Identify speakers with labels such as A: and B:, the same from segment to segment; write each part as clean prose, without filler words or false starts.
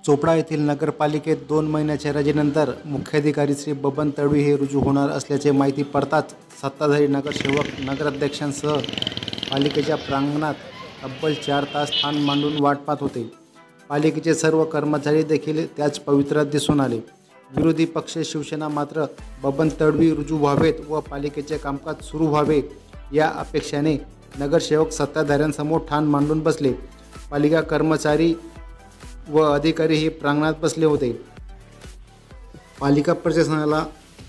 A: चोपडा येथील नगरपालिकेत 2 महिन्याच्या रजेनंतर मुख्याधिकारी श्री बबन तडवी हे रुजू होणार असल्याचे माहिती पडताच सत्ताधारी नगरसेवक नगराध्यक्षांसह पालिकेच्या प्रांगणात तब्बल 4 तास स्थान मांडून वाट पाहत होते। पालिकेचे सर्व कर्मचारी देखील त्याच पवित्रात दिसून आले। विरोधी पक्ष शिवसेना मात्र बबन तडवी रुजू व्हावेत व पालिकेचे कामकाज सुरू व्हावे या अपेक्षेने नगरसेवक सत्ताधाऱ्यांसमोर ठाण मांडून बसले। पालिका कर्मचारी व अधिकारी हे प्रांगणात बसले होते। पालिका प्रशासनाला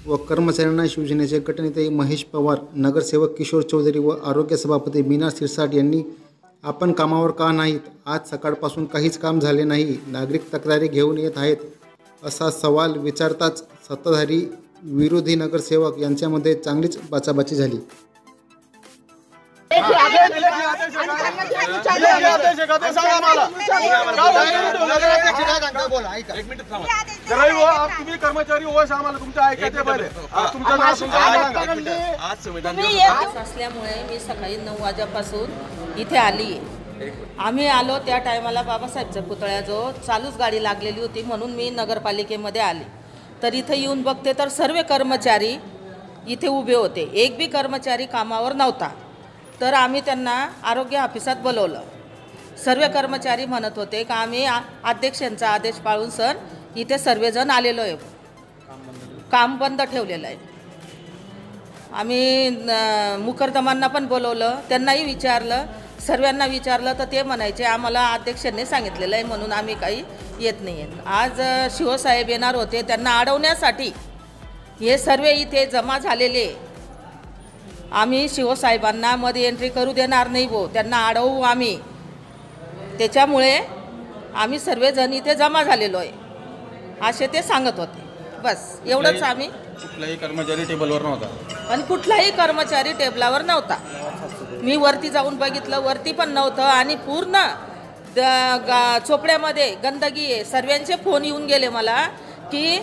A: व कर्मचाऱ्यांना शिवसेनेचे गटनेते महेश पवार, नगरसेवक किशोर चौधरी व आरोग्य सभापती मीना सिरसाट यांनी आपण कामावर का नाहीत, आज सकाळपासून काहीच काम झाले नाही, नागरिक तक्रारी घेऊन येत आहेत असा सवाल विचारताच सत्ताधारी विरोधी नगरसेवक यांच्यामध्ये चांगलीच बाचाबाची झाली।
B: कर्मचारी
C: असल्यामुळे मी सकाळी 9 वाजल्यापासून इथे आली। आम्ही आलो त्या टायमाला बाबासाहेबच्या पुतळ्याजवळ चालूच गाडी लागलेली होती म्हणून मी नगरपालिकेमध्ये आले। तर इथे येऊन बघते तर सर्व कर्मचारी इथे उभे होते, एक बी कर्मचारी कामावर नव्हता। तर आम्ही त्यांना आरोग्य ऑफिसात बोलवलं। सर्व कर्मचारी म्हणत होते का आम्ही अध्यक्षांचा आदेश पाळून सर इथे सर्वजण आलेलो आहे, काम बंद ठेवलेलं आहे। आम्ही मुकरदमांना पण बोलवलं, त्यांनाही विचारलं, सर्वांना विचारलं तर ते म्हणायचे आम्हाला अध्यक्षांनी सांगितलेलं आहे म्हणून आम्ही काही येत नाही आहे। आज शिवसाहेब येणार होते, त्यांना अडवण्यासाठी हे सर्व इथे जमा झालेले। आम्ही शिवसाहेबांना मध्ये एंट्री करू देणार नाही वो, त्यांना अडवू आम्ही, त्याच्यामुळे आम्ही सर्वजण इथे जमा झालेलो आहे असे ते सांगत होते। बस एवढंच। आम्ही
B: कुठलाही कर्मचारी टेबलवर नव्हता
C: आणि कुठलाही कर्मचारी टेबलावर नव्हता। मी वरती जाऊन बघितलं, वरती पण नव्हतं आणि पूर्ण चोपड्यामध्ये गंदगी आहे। सर्वांचे फोन येऊन गेले मला की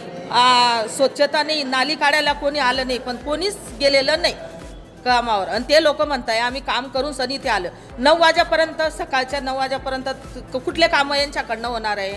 C: स्वच्छता नाही, नाली काढायला कोणी आलं नाही, पण कोणीच गेलेलं नाही कामावर। आणि ते लोक म्हणताय आम्ही काम करून सनी ते आलं। 9 वाजेपर्यंत, सकाळच्या 9 वाजेपर्यंत कुठले कामं यांच्याकडनं होणार आहे?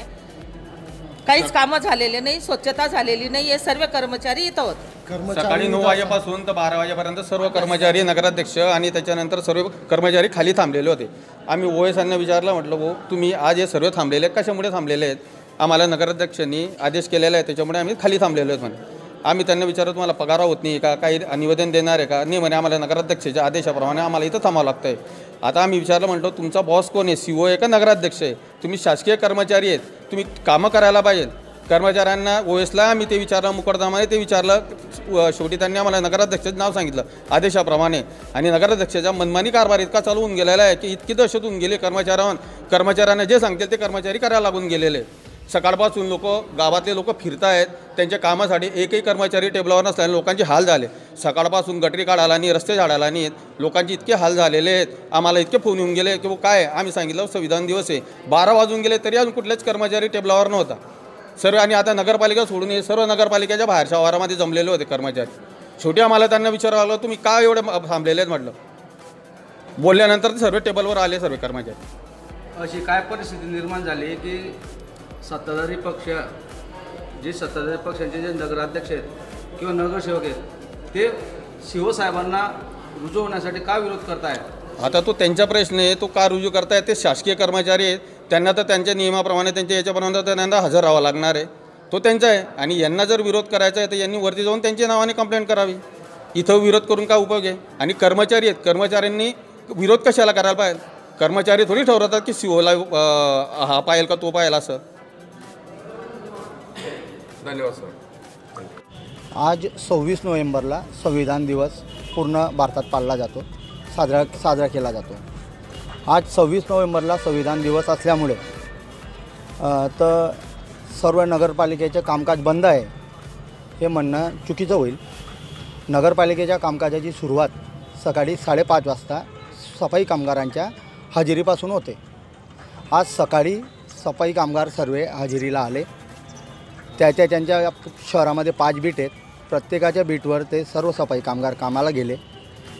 C: काहीच कामं झालेले नाही, स्वच्छता झालेली नाही, हे सर्व कर्मचारी इथं होते।
B: सकाळी 9 वाजेपासून तर 12 वाजेपर्यंत सर्व कर्मचारी, नगराध्यक्ष आणि त्याच्यानंतर सर्व कर्मचारी खाली थांबलेले होते। आम्ही ओएसांना विचारलं, म्हटलं हो तुम्ही आज हे सर्व थांबलेले कशामुळे थांबलेले आहेत? आम्हाला नगराध्यक्षांनी आदेश केलेला आहे त्याच्यामुळे आम्ही खाली थांबलेलो आहेत म्हणे। आम्ही त्यांना विचारत तुम्हाला पगार होत नाही का, काही निवेदन देणार आहे का? नाही म्हणे आम्हाला नगराध्यक्षाच्या आदेशाप्रमाणे आम्हाला इथं थांबावं लागतं आहे। आता आम्ही विचारलं, म्हटलं तुमचा बॉस कोण आहे, सीओ आहे का नगराध्यक्ष आहे? तुम्ही शासकीय कर्मचारी आहेत, तुम्ही कामं करायला पाहिजे। कर्मचाऱ्यांना ओएसला आम्ही ते विचारलं, मुकरदमाने ते विचारलं, शेवटी त्यांनी आम्हाला नगराध्यक्षाचं नाव सांगितलं आदेशाप्रमाणे। आणि नगराध्यक्षाच्या मनमानी कारभार इतका चालू होऊन गेलेला आहे की इतकी दहशत होऊन गेली कर्मचाऱ्यांना जे सांगतील ते कर्मचारी करायला लागून गेलेले। सकाळपासून गावातले लोक फिरत आहेत, त्यांच्या कामासाठी एकही कर्मचारी टेबलावर नसल्याने लोकांचे हाल झाले। सकाळपासून गटरी काढायला नाही, रस्ते झाडायला नाही, लोकांचे इतके हाल झालेले आहेत। आम्हाला इतके फोन येऊन गेले की काय, आम्ही सांगितलं संविधान दिवस आहे, 12 वाजून गेले तरी अजून कुठलेच कर्मचारी टेबलावर नव्हता सर्व। आणि आता नगरपालिका सोडून हे सर्व नगरपालिकेच्या बाहेरच्या आवारामध्ये जमलेले होते कर्मचारी। शेवटी आम्हाला त्यांना विचारावं लागलं तुम्ही का एवढे थांबलेले आहेत म्हटलं। बोलल्यानंतर ते सर्व टेबलवर आले सर्व कर्मचारी।
D: अशी काय परिस्थिती निर्माण झाली की सत्ताधारी पक्ष, जे सत्ताधारी पक्षांचे जे नगराध्यक्ष आहेत किंवा नगरसेवक आहेत ते शिवसाहेबांना रुजू होण्यासाठी का विरोध करतायत?
B: आता तो त्यांचा प्रश्न आहे, तो का रुजू करतायत? ते शासकीय कर्मचारी आहेत, त्यांना तर त्यांच्या नियमाप्रमाणे त्यांच्या याच्याप्रमाणे त्यांना हजर राहावं लागणार आहे, तो त्यांचा आहे। आणि यांना जर विरोध करायचा आहे तर यांनी वरती जाऊन त्यांच्या नावाने कंप्लेंट करावी, इथं विरोध करून काय उपयोग आहे? आणि कर्मचारी आहेत, कर्मचाऱ्यांनी विरोध कशाला करायला पाहिजे? कर्मचारी थोडी ठरवतात की सीओला हा पाहिल का तो पाहिल असं। धन्यवाद सर।
E: आज 26 नोव्हेंबरला संविधान दिवस पूर्ण भारतात पाळला जातो, साजरा केला जातो। आज 26 नोव्हेंबरला संविधान दिवस असल्यामुळे तर सर्व नगरपालिकेचे कामकाज बंद आहे हे म्हणणं चुकीचं होईल। नगरपालिकेच्या कामकाजाची सुरुवात सकाळी 5:30 वाजता सफाई कामगारांच्या हजेरीपासून होते। आज सकाळी सफाई कामगार सर्व हजेरीला आले। त्यांच्या शहरामध्ये 5 बीट आहेत, प्रत्येकाच्या बीटवर ते सर्व सफाई कामगार कामाला गेले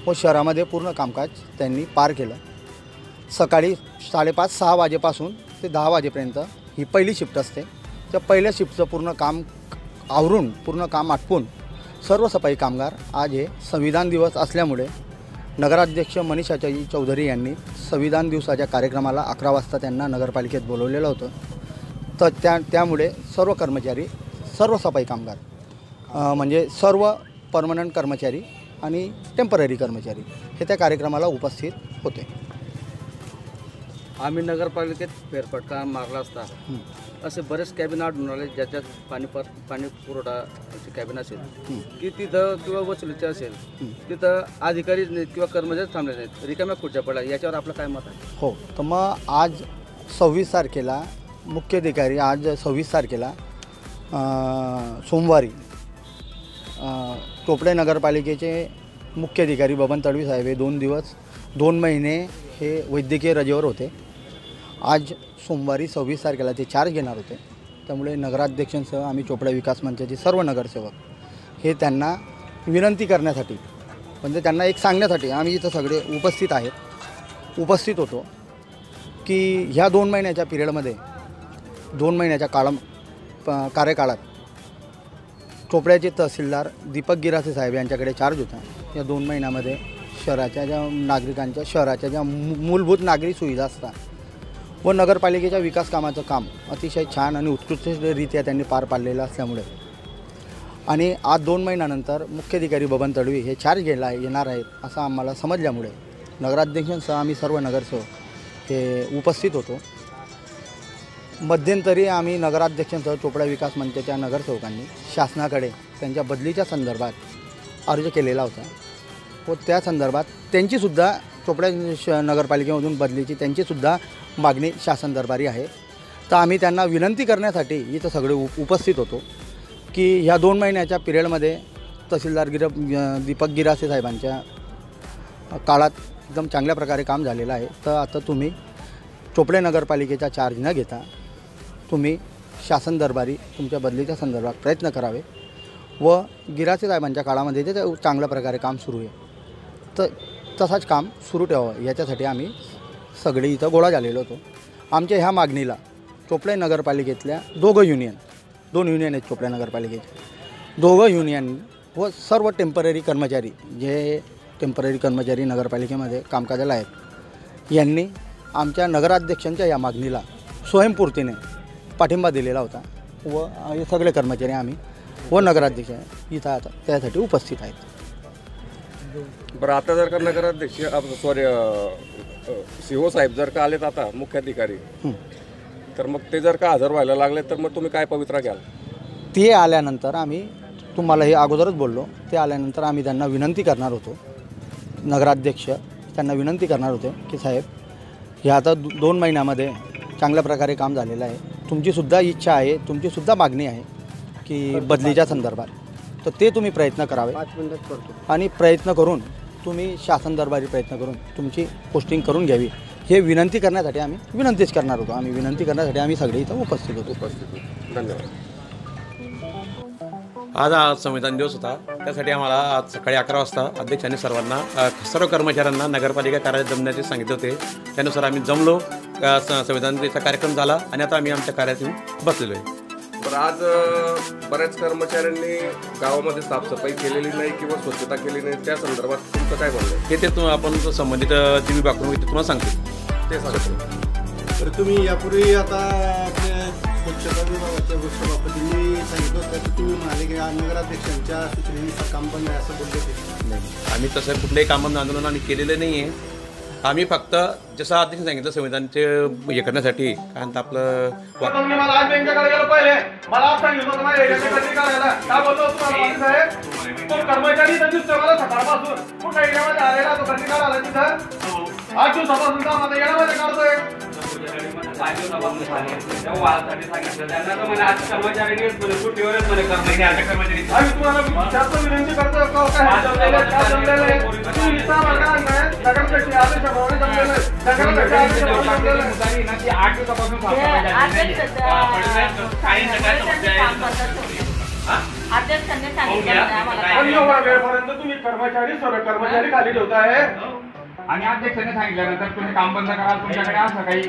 E: व शहरामध्ये पूर्ण कामकाज त्यांनी पार केलं। सकाळी 5:30-6 वाजेपासून ते 10 वाजेपर्यंत ही पहिली शिफ्ट असते। त्या पहिल्या शिफ्टचं पूर्ण काम आवरून पूर्ण काम आटपून सर्व सफाई कामगार आज हे संविधान दिवस असल्यामुळे नगराध्यक्ष मनीषाचाई चौधरी यांनी संविधान दिवसाच्या कार्यक्रमाला 11 वाजता त्यांना नगरपालिकेत बोलवलेलं होतं. तर त्यामुळे सर्व कर्मचारी, सर्व सफाई कामगार म्हणजे सर्व परमनंट कर्मचारी आणि टेम्पररी कर्मचारी हे त्या कार्यक्रमाला उपस्थित होते.
D: आम्ही नगरपालिकेत फेरफटका मारला असता असे बरेच कॅबिन आढळून आले ज्याच्यात पाणी पुरवठाची कॅबिन असेल की तिथं किंवा वसुलीचे असेल तिथं अधिकारी किंवा कर्मचारी थांबले नाहीत, रिकाम्या खुर्च्या पडल्या. याच्यावर आपलं काय मत आहे?
E: हो, तर मग आज 26 तारखेला मुख्याधिकारी आज 26 तारखेला सोमवारी चोपडे नगरपालिकेचे मुख्याधिकारी बबन तडवी साहेब हे 2 महिने हे वैद्यकीय रजेवर होते. आज सोमवारी 26 तारखेला ते चार्ज घेणार होते. त्यामुळे नगराध्यक्षांसह आम्ही चोपडा विकास मंचाचे सर्व नगरसेवक हे त्यांना विनंती करण्यासाठी म्हणजे त्यांना एक सांगण्यासाठी आम्ही इथं सगळे उपस्थित होतो की ह्या 2 महिन्याच्या पिरियडमध्ये 2 महिन्याच्या कार्यकाळात चोपड्याचे तहसीलदार दीपक गिरासे साहेब यांच्याकडे चार्ज होता. या 2 महिन्यामध्ये शहराच्या ज्या मूलभूत नागरी सुविधा असतात व नगरपालिकेच्या विकास कामाचं काम अतिशय छान आणि उत्कृष्टरित्या त्यांनी पार पाडलेलं असल्यामुळे आणि आज 2 महिन्यानंतर मुख्याधिकारी बबन तडवी हे चार्ज येणार आहेत असं आम्हाला समजल्यामुळे नगराध्यक्षांसह आम्ही सर्व नगरसेवक हे उपस्थित होतो. मध्यंतरी आम्ही नगराध्यक्षांसह चोपडा विकास मंचाच्या नगरसेवकांनी शासनाकडे त्यांच्या बदलीच्या संदर्भात अर्ज केलेला होता व त्या संदर्भात त्यांचीसुद्धा चोपडा नगरपालिकेमधून बदलीची त्यांचीसुद्धा मागणी शासन दरबारी आहे. तर आम्ही त्यांना विनंती करण्यासाठी इथं सगळे उपस्थित होतो की ह्या 2 महिन्याच्या पिरियडमध्ये तहसीलदार दीपक गिरासे साहेबांच्या काळात एकदम चांगल्या प्रकारे काम झालेलं आहे. तर आता तुम्ही चोपडे नगरपालिकेचा चार्ज न घेता तुम्ही शासन दरबारी तुमच्या बदलीच्या संदर्भात प्रयत्न करावे व गिरासे साहेबांच्या काळामध्ये ते चांगल्या प्रकारे काम सुरू आहे तर तसाच काम सुरू ठेवावं याच्यासाठी आम्ही सगळे इथं गोळा झालेलो होतो. आमच्या ह्या मागणीला चोपडे नगरपालिकेतल्या 2 युनियन आहेत चोपडा नगरपालिकेचे 2 युनियन व सर्व टेम्पररी कर्मचारी जे टेम्पररी कर्मचारी नगरपालिकेमध्ये कामकाजाला आहेत यांनी आमच्या नगराध्यक्षांच्या या मागणीला स्वयंपूर्तीने पाठिंबा दिलेला होता व हे सगळे कर्मचारी आम्ही व नगराध्यक्ष इथं आता त्यासाठी उपस्थित आहेत.
F: बरं, आता जर का नगराध्यक्ष सीओ साहेब जर का आलेत आता मुख्याधिकारी तर मग ते जर का हजर व्हायला लागले तर मग तुम्ही काय पवित्रा घ्याल?
E: ते आल्यानंतर आम्ही तुम्हाला हे अगोदरच बोललो, ते आल्यानंतर आम्ही त्यांना विनंती करणार होतो, नगराध्यक्ष त्यांना विनंती करणार होते की साहेब हे आता 2 महिन्यामध्ये चांगल्या प्रकारे काम झालेलं आहे, तुमचीसुद्धा इच्छा आहे, तुमचीसुद्धा मागणी आहे की बदलीच्या संदर्भात, तर ते तुम्ही प्रयत्न करावे आणि प्रयत्न करून तुम्ही शासन दरबारी प्रयत्न करून तुमची पोस्टिंग करून घ्यावी हे विनंती करण्यासाठी आम्ही विनंतीच करणार होतो. आम्ही विनंती करण्यासाठी आम्ही सगळे इथं उपस्थित होतो.
F: धन्यवाद.
G: आज हा संविधान दिवस होता, त्यासाठी आम्हाला आज सकाळी 11 वाजता अध्यक्षांनी सर्व कर्मचाऱ्यांना नगरपालिका कार्यालयात जमण्याचे सांगितले होते. त्यानुसार आम्ही जमलो, संविधान दिनाचा कार्यक्रम झाला आणि आता आम्ही आमच्या कार्यात बसलेलो आहे.
F: बरं, आज बऱ्याच कर्मचाऱ्यांनी गावामध्ये साफसफाई केलेली नाही किंवा स्वच्छता केली नाही, त्या संदर्भात तुमचं काय म्हणणं आहे?
G: ते आपण संबंधित टीव्ही वापरून तुम्हाला सांगतो
F: ते सांगतो.
A: तर तुम्ही यापूर्वी आता आपल्या स्वच्छता विभागाच्या सभापतींनी सांगितलं होतं की तुम्ही म्हणाले की नगराध्यक्षांच्या सूचनेनुसार काम बंद आहे असं बोलले ते.
G: नाही, आम्ही तसं कुठलंही कामांना आंदोलन आम्ही केलेलं नाही आहे. आम्ही फक्त जसं अध्यक्ष सांगितलं संविधानचे हे करण्यासाठी कारण आपलं
B: मला आज बँकेकडे गेलो पहिले मला आज सांगितलं होतं माझ्या एरियामध्ये करायला काय बोलतो तुम्हाला साहेब तो कर्मचारी त्यांनी सगळं सकाळपासून कुठल्या एरियामध्ये आलेला तो कधी काढायला तिथं 8 दिवसापासून काम आता येण्यामध्ये काढतोय.
H: 5 दिवसापासून सांगितलं वाळासाठी सांगितलं त्यांना तर म्हणे आज कर्मचाऱ्यांनी सुट्टीवरच म्हणे कर्मचारी आता कर्मचारी
B: आम्ही तुम्हाला जास्त विनंती करतो काय जमलेलं तुम्ही विचार मागा नाही नगरपालिकेचे आदेशाप्रमाणे जमलेलं आहे. नगरपालिकेचे आदेशाप्रमाणे जमलेलं आहे
H: ती 8 दिवसापासून
C: अध्यक्षांनी सांगितलं आम्हाला
B: पण एवढा वेळपर्यंत तुम्ही कर्मचारी सर्व कर्मचारी खाली ठेवताय.
H: आणि अध्यक्षांनी सांगितल्यानंतर तुम्ही काम बंद कराल, तुमच्याकडे असं काही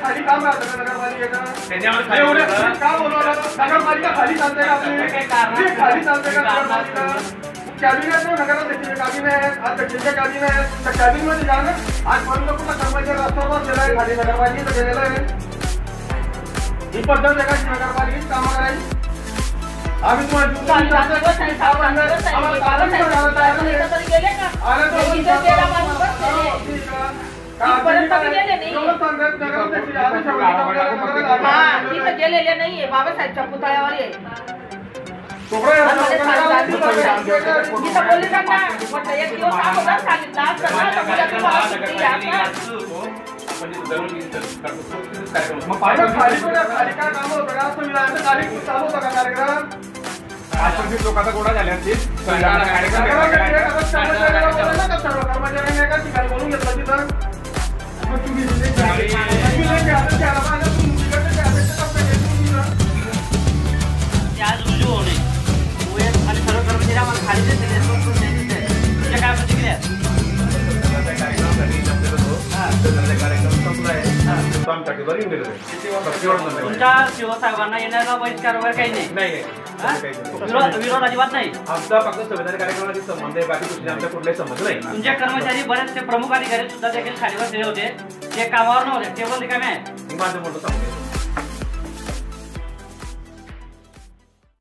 H: खाली काम राहतं नगरपालिका खाली चालते का खाली चालते का कॅबिनेट नगराध्यक्ष कॅबिनेट अध्यक्षांच्या कॅबिनेट त्या कॅबिनेटमध्ये जा ना. आजपर्यंत कुठला कर्मचारी रस्त्यावर गेला आहे खाली नगरपालिकेत गेलेला आहे. ही पद्धत आहे का नगरपालिकेची कामं करायची? आम्ही तुम्हाला
C: गेलेले नाहीये बाबासाहेबच्या पुतळ्यावर आहे.
H: लोकांचा गोळा झाले असतील बोलून घेतला तिथं
I: आज रुजू होणे ओएस आणि सर्व कर्मचारी आम्हाला खाली देते तुमच्या काय प्रतिक्रिया तुमच्या शिवसाहेबांना येण्याचा बहिष्कार वगैरे काही नाही विरोध अजिबात नाही.
G: आमचा फक्त संविधानिक कार्यक्रमाशी संबंध आहे, बाकी गोष्टी आमच्या कुठलाही संबंध नाही.
I: तुमचे कर्मचारी बरेचसे प्रमुख अधिकारी सुद्धा देखील खालीवर दिले होते, ते कामावर नव्हते, टेबल रिकामे आहे.
G: माझं मोठं सांगतो